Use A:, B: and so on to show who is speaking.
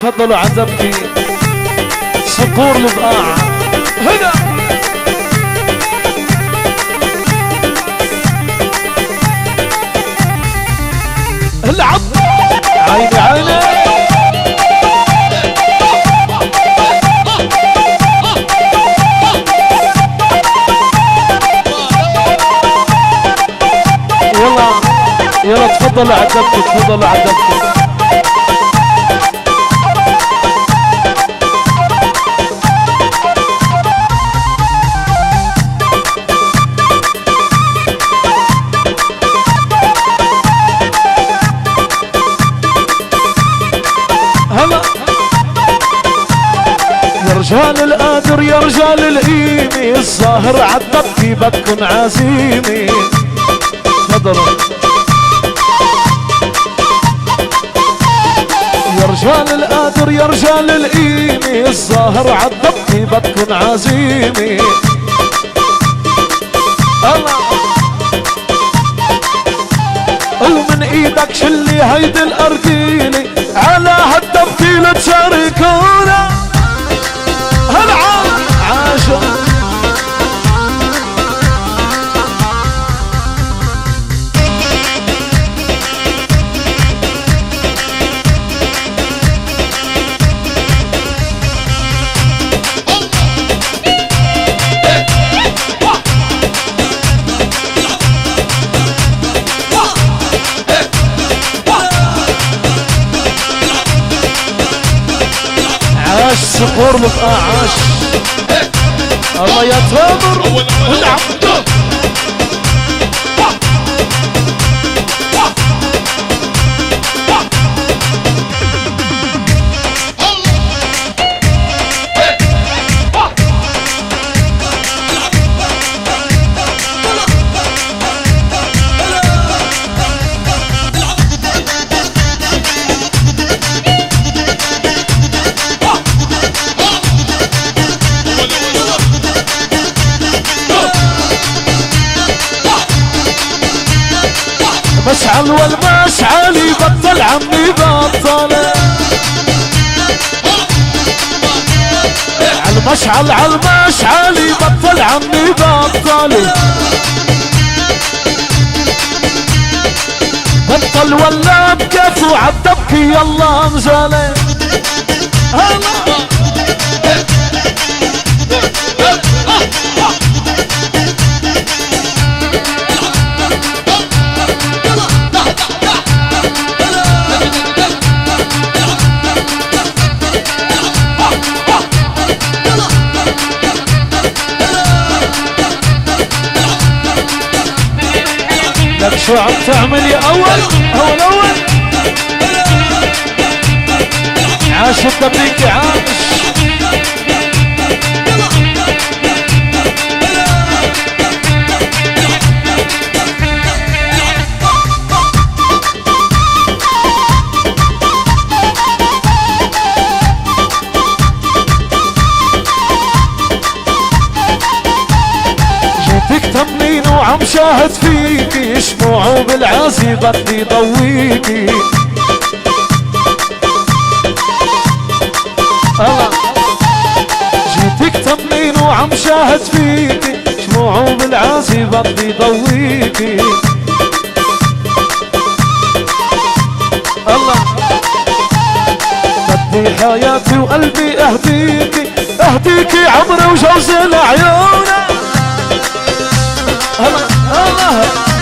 A: تفضلوا عزبتي صقور البقاع هنا العب عيني عيني يلا يلا تفضلوا عزبتي تفضلوا عزبتي يا رجال القادر يا رجال القيمة الظاهر عدبتي بدكن عزيمة تفضلوا يا رجال القادر يا رجال القيمة الظاهر عدبتي بدكن عزيمة الله ومن ايدك شلي هيدي الارجيلة على هالدبتي لتشاركونا هالعالم عاشق عاش صقور البقاع عاش الله يا تامر العب مشعل والمشعل يبطل عمي بطله عالمشعل عالمشعل يبطل عمي بطله بطل ولا بكيفه عالدبكي يلا انزله لك شو عم تعمل يا اول عاش الدبيكي عاش جيتك تمنين وعم شاهد فيكي شموعه بالعازي بدي ضويكي الله جيتك تمنين وعم شاهد فيكي شموعه بالعازي بدي ضويكي الله بدي حياتي وقلبي اهديكي عمري وجوزي لعيونك الله الله